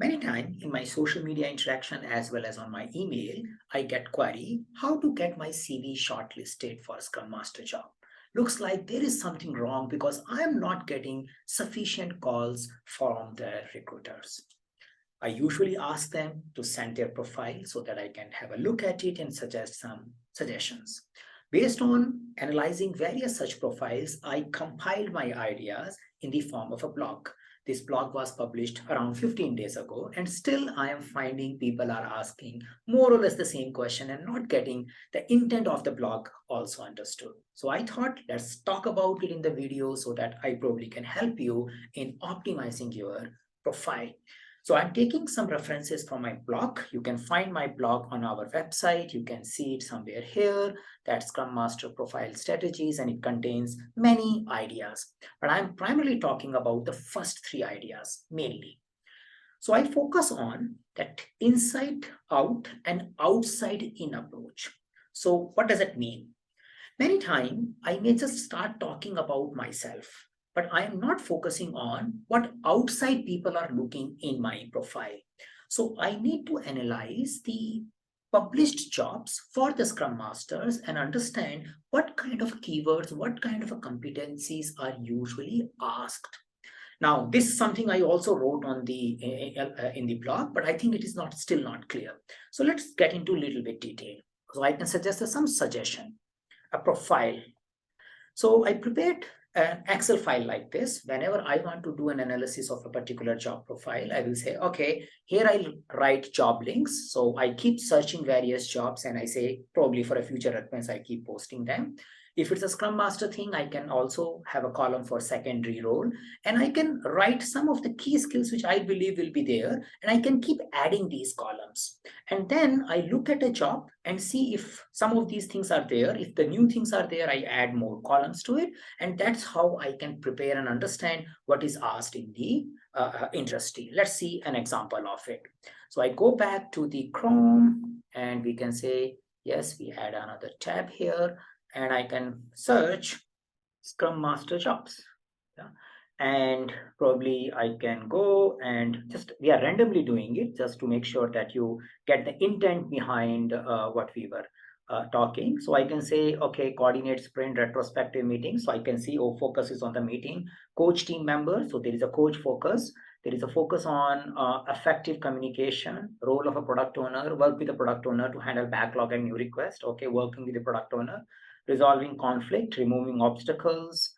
Many times in my social media interaction as well as on my email, I get query how to get my CV shortlisted for a Scrum Master job. Looks like there is something wrong because I am not getting sufficient calls from the recruiters. I usually ask them to send their profile so that I can have a look at it and suggest some suggestions. Based on analyzing various such profiles, I compiled my ideas in the form of a blog. This blog was published around 15 days ago, and still I am finding people are asking more or less the same question and not getting the intent of the blog also understood. So I thought let's talk about it in the video so that I probably can help you in optimizing your profile. So I'm taking some references from my blog. You can find my blog on our website. You can see it somewhere here. That's Scrum Master Profile Strategies, and it contains many ideas. But I'm primarily talking about the first three ideas mainly. So I focus on that inside out and outside in approach. So what does it mean? Many times I may just start talking about myself, but I am not focusing on what outside people are looking in my profile. So I need to analyze the published jobs for the Scrum Masters and understand what kind of keywords, what kind of competencies are usually asked. Now, this is something I also wrote on the in the blog, but I think it is not still not clear. So let's get into a little bit detail. So I can suggest some suggestion, a profile. So I prepared an Excel file like this. Whenever I want to do an analysis of a particular job profile, I will say, okay, here I'll write job links. So I keep searching various jobs and I say, probably for a future reference, I keep posting them. If it's a Scrum Master thing, I can also have a column for secondary role, and I can write some of the key skills which I believe will be there, and I can keep adding these columns. And then I look at a job and see if some of these things are there. If the new things are there, I add more columns to it. And that's how I can prepare and understand what is asked in the industry. Let's see an example of it. So I go back to the Chrome and we can say, yes, we add another tab here and I can search Scrum Master jobs. Yeah. And probably I can go and just, we are randomly doing it just to make sure that you get the intent behind what we were talking. So I can say, okay, coordinate sprint retrospective meeting. So I can see, oh, focus is on the meeting. Coach team member. So there is a coach focus. There is a focus on effective communication, role of a product owner, work with the product owner to handle backlog and new request. Okay, working with the product owner, resolving conflict, removing obstacles,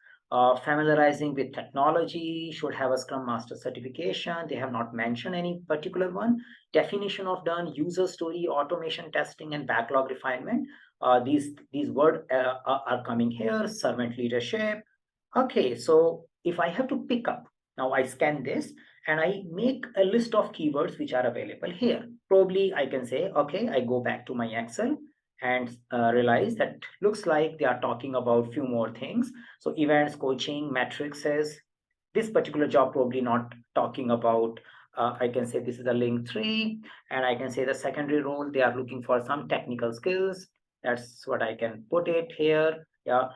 familiarizing with technology, should have a Scrum Master certification. They have not mentioned any particular one. Definition of done, user story, automation testing, and backlog refinement. These words are coming here. Servant leadership. Okay, so if I have to pick up, now I scan this and I make a list of keywords which are available here. Probably I can say, okay, I go back to my Excel and realize that looks like they are talking about few more things. So events, coaching, matrices. This particular job probably not talking about. I can say this is a link 3, and I can say the secondary role. They are looking for some technical skills. That's what I can put it here. Yeah.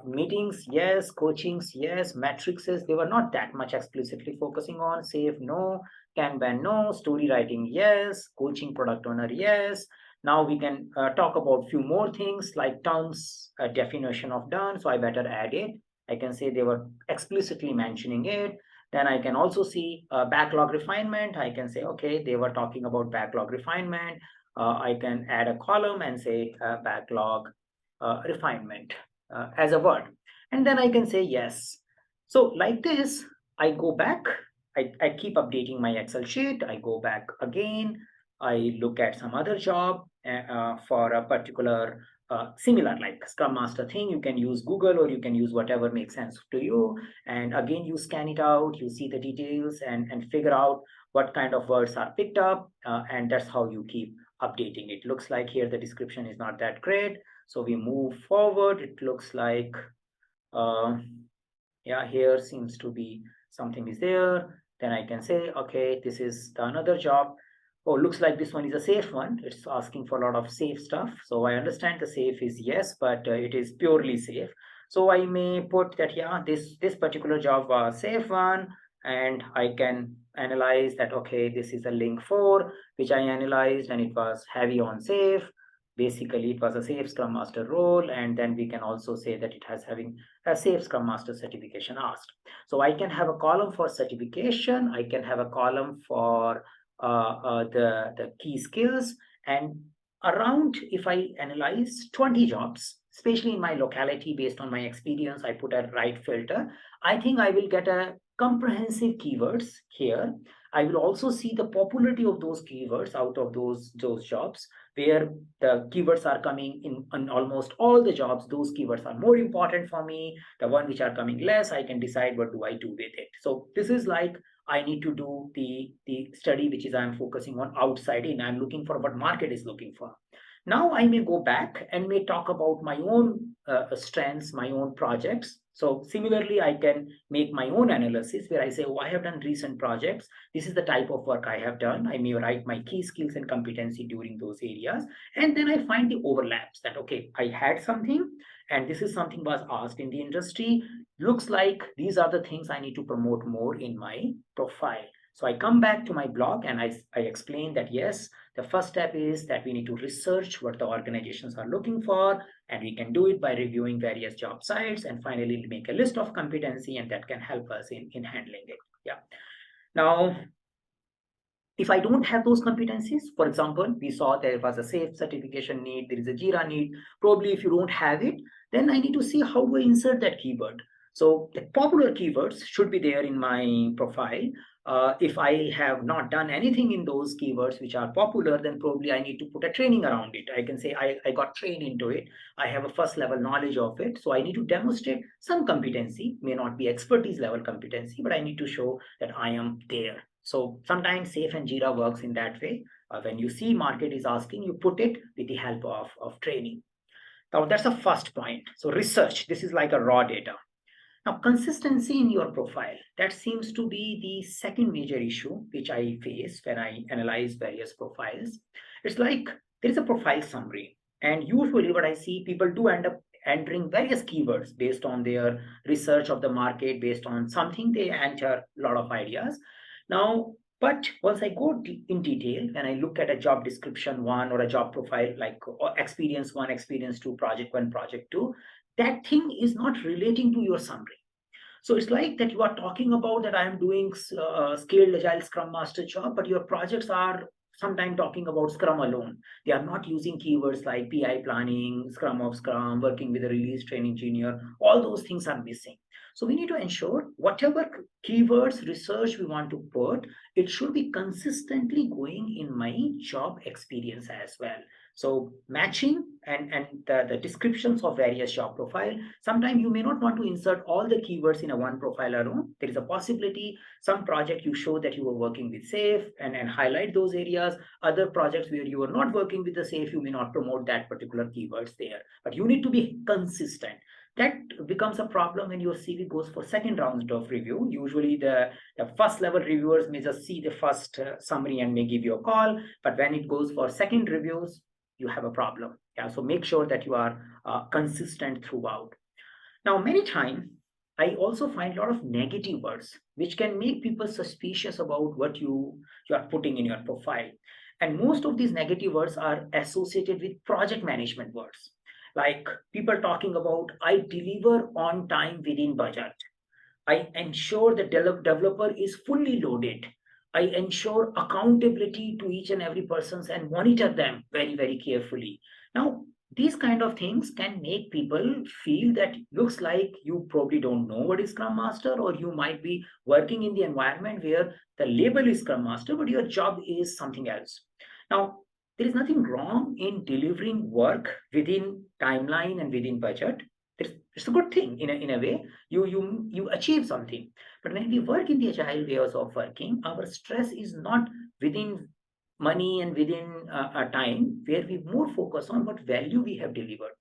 Meetings, yes. Coachings, yes. Matrices, they were not that much explicitly focusing on. Save, no. Kanban, no. Story writing, yes. Coaching product owner, yes. Now we can talk about few more things like terms, definition of done. So I better add it. I can say they were explicitly mentioning it. Then I can also see backlog refinement. I can say, okay, they were talking about backlog refinement. I can add a column and say backlog refinement as a word. And then I can say yes. So like this, I go back. I keep updating my Excel sheet. I go back again. I look at some other job for a particular similar like Scrum Master thing. You can use Google or you can use whatever makes sense to you. And again, you scan it out, you see the details and figure out what kind of words are picked up. And that's how you keep updating it. Looks like here the description is not that great. So we move forward. It looks like, yeah, here seems to be something is there. Then I can say, okay, this is the another job. Oh, looks like this one is a safe one. It's asking for a lot of safe stuff. So I understand the safe is yes, but it is purely safe. So I may put that, yeah, this particular job was safe one, and I can analyze that, okay, this is a link 4, which I analyzed, and it was heavy on safe. Basically, it was a safe Scrum Master role, and then we can also say that it has having a safe Scrum Master certification asked. So I can have a column for certification, I can have a column for the key skills, and around, if I analyze 20 jobs, especially in my locality, based on my experience, I put a right filter. I think I will get a comprehensive keywords here. I will also see the popularity of those keywords out of those jobs, where the keywords are coming in almost all the jobs. Those keywords are more important for me. The one which are coming less, I can decide what do I do with it. So this is like, I need to do the study which is I'm focusing on outside in. I'm looking for what market is looking for. Now I may go back and may talk about my own strengths, my own projects. So similarly, I can make my own analysis where I say, oh, I have done recent projects. This is the type of work I have done. I may write my key skills and competency during those areas. And then I find the overlaps that, okay, I had something and this is something was asked in the industry. Looks like these are the things I need to promote more in my profile. So I come back to my blog and I explain that, yes, the first step is that we need to research what the organizations are looking for, and we can do it by reviewing various job sites, and finally make a list of competency, and that can help us in handling it. Yeah. Now, if I don't have those competencies, for example, we saw there was a safe certification need, there is a Jira need. Probably if you don't have it, then I need to see how do I insert that keyword. So the popular keywords should be there in my profile. If I have not done anything in those keywords which are popular, then probably I need to put a training around it. I can say I got trained into it. I have a first level knowledge of it. So I need to demonstrate some competency, may not be expertise level competency, but I need to show that I am there. So sometimes Safe and Jira works in that way. When you see market is asking, you put it with the help of training. Now that's the first point. So research, this is like a raw data. Now consistency in your profile, that seems to be the second major issue which I face when I analyze various profiles. It's like there is a profile summary, and usually what I see, people do end up entering various keywords based on their research of the market, based on something they enter a lot of ideas. Now, but once I go in detail, when I look at a job description one or a job profile like experience one, experience two, project one, project two, that thing is not relating to your summary. So it's like that you are talking about that I am doing scaled agile Scrum Master job, but your projects are sometimes talking about Scrum alone. They are not using keywords like PI planning, Scrum of Scrum, working with a release train engineer. All those things are missing. So we need to ensure whatever keywords research we want to put, it should be consistently going in my job experience as well. So matching and the descriptions of various job profile. Sometimes you may not want to insert all the keywords in a one profile alone. There is a possibility some project you show that you were working with safe and highlight those areas. Other projects where you are not working with the safe, you may not promote that particular keywords there. But you need to be consistent. That becomes a problem when your CV goes for second round of review. Usually the first level reviewers may just see the first summary and may give you a call. But when it goes for second reviews, you have a problem. Yeah, so make sure that you are consistent throughout. Now, many times I also find a lot of negative words which can make people suspicious about what you are putting in your profile. And most of these negative words are associated with project management words. Like people talking about, I deliver on time within budget. I ensure the developer is fully loaded. I ensure accountability to each and every persons and monitor them very, very carefully. Now, these kind of things can make people feel that looks like you probably don't know what is Scrum Master, or you might be working in the environment where the label is Scrum Master, but your job is something else. Now, there is nothing wrong in delivering work within timeline and within budget. It's a good thing in a way. You achieve something. But when we work in the agile ways of working, our stress is not within money and within a time, where we more focus on what value we have delivered.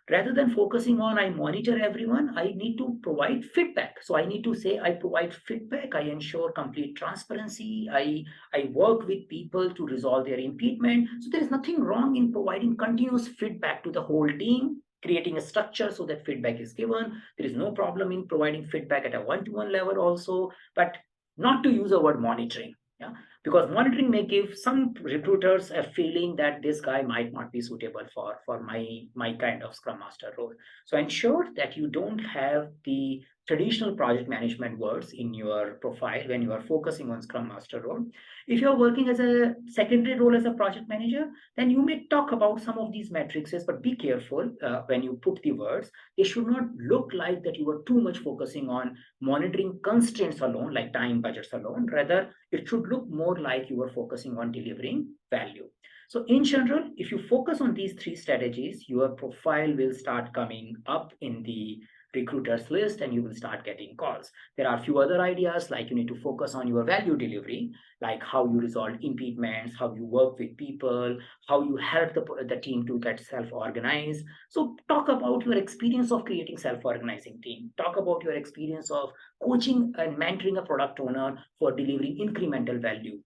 Rather than focusing on I monitor everyone, I need to provide feedback. So I need to say I provide feedback, I ensure complete transparency, I work with people to resolve their impediment. So there is nothing wrong in providing continuous feedback to the whole team, creating a structure so that feedback is given. There is no problem in providing feedback at a one-to-one level also. But not to use the word monitoring. Yeah, because monitoring may give some recruiters a feeling that this guy might not be suitable for my kind of Scrum Master role. So ensure that you don't have the traditional project management words in your profile when you are focusing on Scrum Master role. If you're working as a secondary role as a project manager, then you may talk about some of these metrics, but be careful when you put the words. They should not look like that you are too much focusing on monitoring constraints alone, like time budgets alone. Rather, it should look more like you are focusing on delivering value. So in general, if you focus on these three strategies, your profile will start coming up in the recruiters list and you will start getting calls. There are a few other ideas, like you need to focus on your value delivery, like how you resolve impediments, how you work with people, how you help the team to get self-organized. So talk about your experience of creating self-organizing team. Talk about your experience of coaching and mentoring a product owner for delivering incremental value.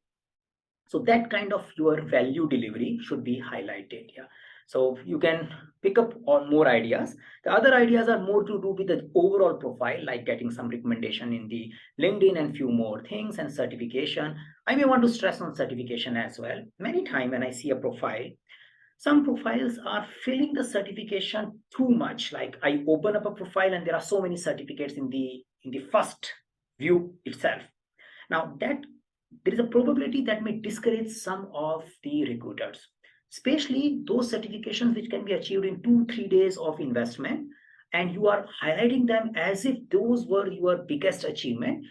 So that kind of your value delivery should be highlighted. Yeah. So you can pick up on more ideas. The other ideas are more to do with the overall profile, like getting some recommendation in the LinkedIn and few more things, and certification. I may want to stress on certification as well. Many time when I see a profile, some profiles are filling the certification too much. Like I open up a profile and there are so many certificates in the first view itself. Now that there is a probability that may discourage some of the recruiters, especially those certifications which can be achieved in 2 3 days of investment, and you are highlighting them as if those were your biggest achievement.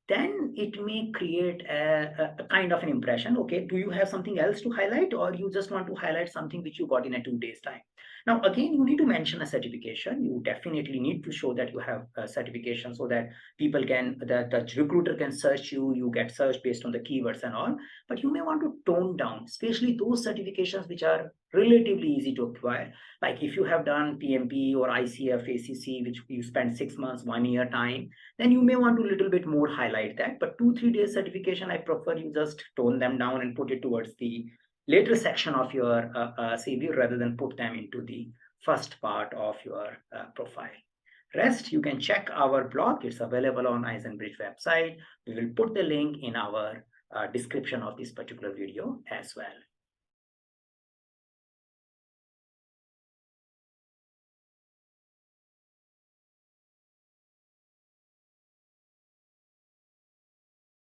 Then it may create a kind of an impression. Okay, do you have something else to highlight, or you just want to highlight something which you got in a 2 days time? Now again, you need to mention a certification. You definitely need to show that you have a certification, so that people can the recruiter can search you, you get searched based on the keywords and all. But you may want to tone down, especially those certifications which are relatively easy to acquire. Like if you have done PMP or ICF ACC, which you spend 6 months 1 year time, then you may want to a little bit more highlight that. But 2 3 days certification, I prefer you just tone them down and put it towards the later section of your CV, rather than put them into the first part of your profile. Rest, you can check our blog. It's available on Eisenbridge website. We will put the link in our description of this particular video as well.